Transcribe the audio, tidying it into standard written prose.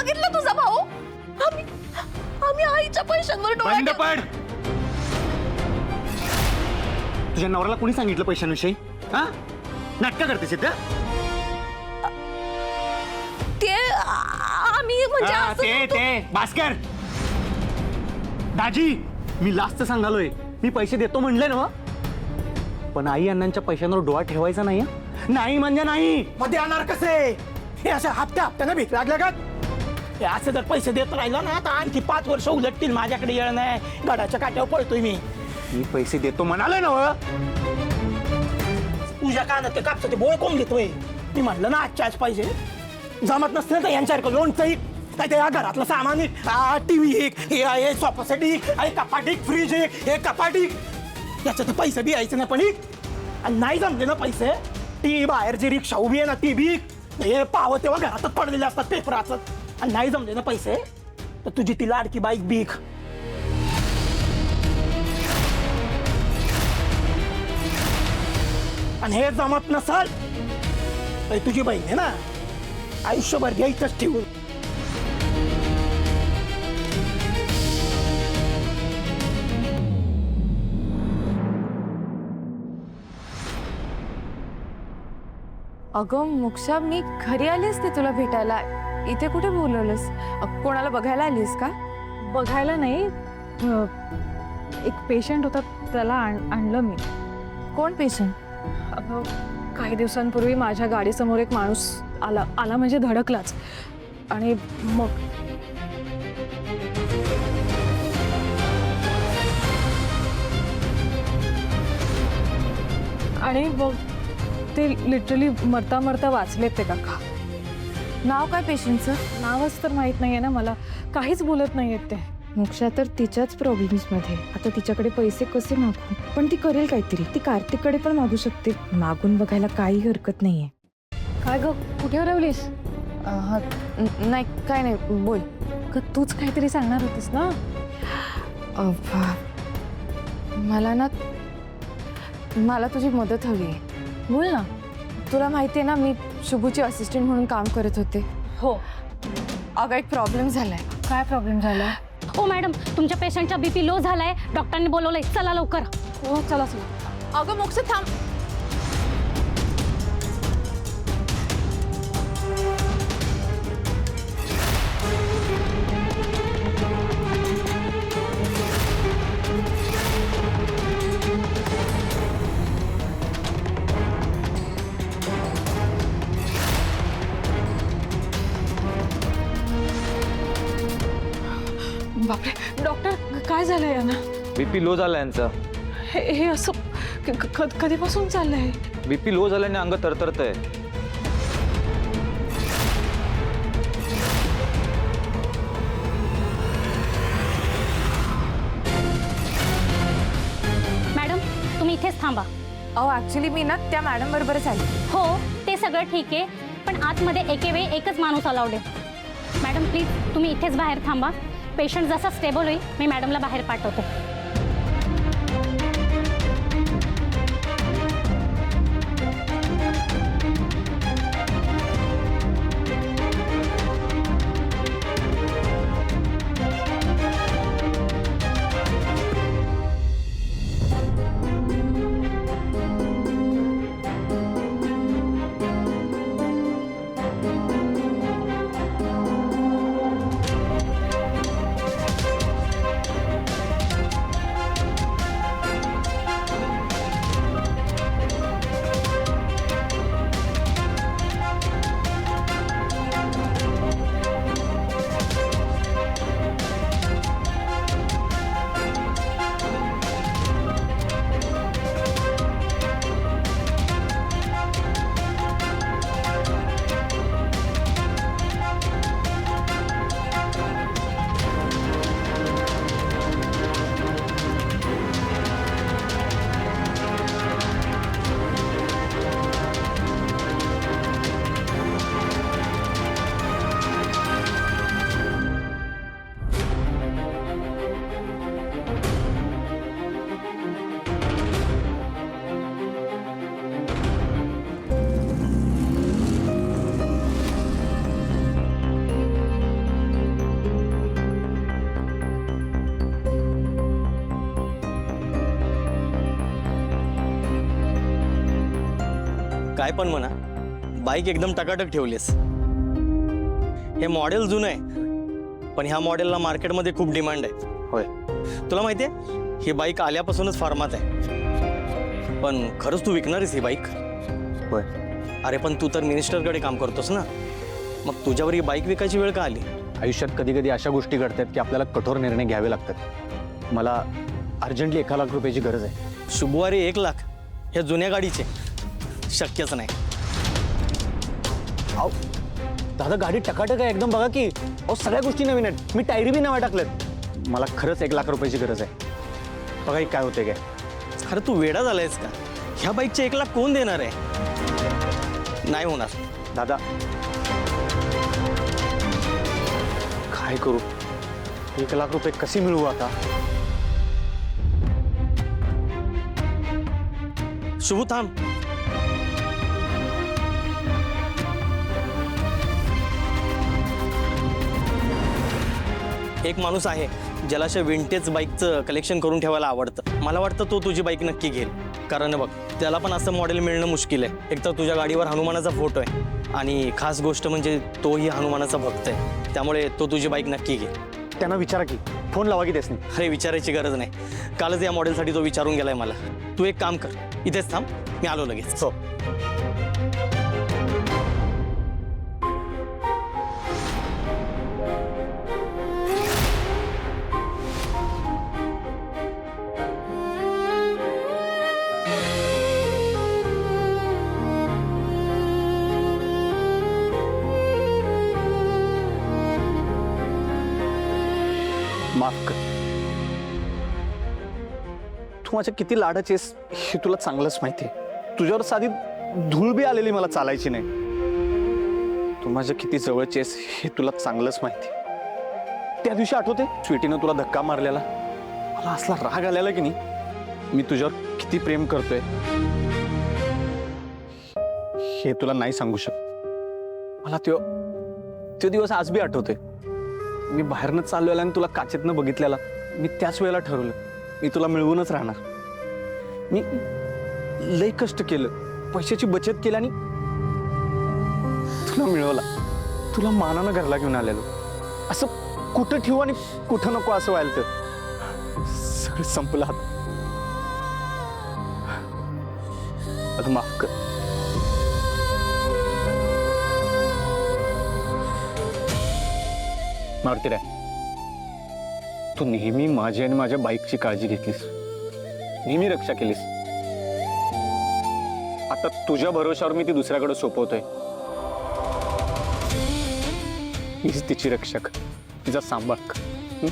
बघितलं तुझा भाऊ? आम्ही आईच्या पैशांवर डोळा बंद पड. तुझ्या नवऱ्याला कोणी सांगितलं पैशांविषयी? हा, नाटकं करतेस इथं? ते आम्ही म्हणजे हा, असं ते होतो. ते भास्कर दाजी, मी लास्ट सांगालोय, मी पैसे देतो म्हणले ना, पण आई अण्णांच्या पैशांवर डोळा ठेवायचा नाही हं? नाही म्हणजे नाही. मध्ये आणणार कसे? हे असे हप्त्यानं भीक लागल्या का? हे असं जर पैसे देत राहिलं ना तर आणखी 5 वर्ष उलटतील. माझ्याकडे येळ नाही, गडाच्या काट्यावर पळतोय मी पैसे देतो म्हणाले ना. तुझ्या कानात ते कापचं ते बोळ कोण घेतोय? मी म्हणलं ना आजच्याच पाहिजे. जमत नसतं तर यांच्यासारखं लोणचं एक, काय ते या घरातलं सामान एक, टीव्ही एक, हे सोफा सेट एक, हे कपाट एक, फ्रीज एक, हे कपाट एक. याच्यात पैसे बी यायचे नाही पण एक. आणि नाही जमले ना पैसे, ती बाहेर जी रिक्षा उभी आहे ना ती बी, हे पाव तेव्हा घरातच पडलेले असतात पेपराचं. आणि नाही जमले ना पैसे तर तुझी ती लाडकी बाईक बीक. आणि हे जमत नसल तर तुझी बहीण आहे ना, आयुष्यभर घ्यायचंच ठेवून. अगं मोक्षा, मी घरी आली असते तुला भेटायला. इथे कुठे बोलवलंस? कोणाला बघायला आलीस का? बघायला नाही, एक पेशंट होता त्याला आणलं मी. कोण पेशंट? अगं काही दिवसांपूर्वी माझ्या गाडीसमोर एक माणूस आला म्हणजे धडकलाच. आणि मग ते लिटरली मरता मरता वाचलेत ते काका. नाव काय पेशंटचं? नावच तर माहित नाहीये ना मला, काहीच बोलत नाहीयेत ते. मोक्षा तर तिच्याच प्रॉब्लेम्समध्ये. आता तिच्याकडे पैसे कसे मागू? पण ती करेल काहीतरी. ती कार्तिककडे पण मागू शकते. मागून बघायला काही हरकत नाहीये. काय ग, कुठे हरवलीस? नाही काय नाही, बोल. तूच काहीतरी सांगणार होतीस ना. मला तुझी मदत हवी आहे. बोल ना. तुला माहिती आहे ना, मी शुभूची असिस्टंट म्हणून काम करत होते. हो. अगं एक प्रॉब्लेम झालाय. काय प्रॉब्लेम झाला? ओ मॅडम, तुमच्या पेशंटचा बीपी लो झालाय, डॉक्टरांनी बोलवलंय, चला लवकर. हो चला चला. अगं मोक्ष थांब. बापरे, डॉक्टर काय झालंय यांना? बीपी लो झाला यांचा. हे असं कधीपासून चाललंय? बीपी लो झाल्याने अंग तरतरतंय. मॅडम तुम्ही इथेच थांबा. ऍक्च्युली मी ना त्या मॅडम बरोबरच आली. हो ते सगळं ठीक आहे, पण आतमध्ये एकेवेळी एकच माणूस अलाउड आहे. मॅडम प्लीज तुम्ही इथेच बाहेर थांबा. पेशंट जसा स्टेबल होईल मी मॅडमला बाहेर पाठवते. काय पण म्हणा, बाईक एकदम टकाटक ठेवलीस. हे मॉडेल जुनं आहे, पण ह्या मॉडेलला मार्केटमध्ये खूप डिमांड आहे. होय. तुला माहिती आहे, ही बाईक आल्यापासूनच फार्मात आहे. पण खरंच तू विकणारच ही बाईक? होय. अरे पण तू तर मिनिस्टरकडे काम करतोस ना, मग तुझ्यावर ही बाईक विकायची वेळ का आली? आयुष्यात कधी कधी अशा गोष्टी घडतात की आपल्याला कठोर निर्णय घ्यावे लागतात. मला अर्जंटली 1 लाख रुपयाची गरज आहे. शुभवारी 1 लाख ह्या जुन्या गाडीचे शक्यच नाही. अहो दादा, गाडी टकाटक आहे एकदम, बघा की. अहो सगळ्या गोष्टी नवीन आहेत, मी टायरी बी नव्या टाकल्यात. मला खरंच 1 लाख रुपयाची गरज आहे. बघा ही काय होते काय. अरे तू वेडा झालायस का? ह्या बाईकचे 1 लाख कोण देणार आहे? नाही होणार. दादा काय करू? 1 लाख रुपये कसे मिळवू आता? शुभू थांब. एक माणूस आहे ज्याला अशा विंटेज बाईकचं कलेक्शन करून ठेवायला आवडतं. मला वाटतं तो तुझी बाईक नक्की घेईल. कारण बघ, त्याला पण असं मॉडेल मिळणं मुश्किल आहे. एक तर तुझ्या गाडीवर हनुमानाचा फोटो आहे, आणि खास गोष्ट म्हणजे तोही हनुमानाचा भक्त आहे. त्यामुळे तो तुझी बाईक नक्की घेईल. त्यांना विचारा की, फोन लावा की त्यासनी. अरे विचारायची गरज नाही, कालच या मॉडेलसाठी तो विचारून गेलाय मला. तू एक काम कर, इथेच थांब, मी आलो लगेच. हो. माफ कर. तू माझ्या किती लाडाची आहेस हे तुला चांगलंच माहिती आहे. तुझ्यावर साधी धूळ बी आलेली मला चालायची नाही. तू माझ्या किती जवळची आहेस हे तुला चांगलंच माहिती आहे. त्या दिवशी आठवते स्वीटीनं तुला धक्का मारलेला? मला असला राग आलेला की नाही. मी तुझ्यावर किती प्रेम करतोय हे तुला नाही सांगू शकत. मला तो दिवस आज बी आठवते. मी बाहेरनं चाललेला आणि तुला काचेतनं बघितलेला. मी त्याच वेळेला ठरवलं मी तुला मिळवूनच राहणार. मी लय कष्ट केलं, पैशाची बचत केली आणि तुला मिळवला. तुला मानानं घरला घेऊन आलेलो. असं कुठं ठेवू आणि कुठं नको असं व्हायला तर सगळं संपलं. आता माफ कर. मारुती राय, तू नेहमी माझी आणि माझ्या बाईकची काळजी घेतलीस, नेहमी रक्षा केलीस. आता तुझ्या भरोशावर मी ती दुसऱ्याकडे सोपवतोय. हीच तिची रक्षा कर, तिचा सांभाळ कर.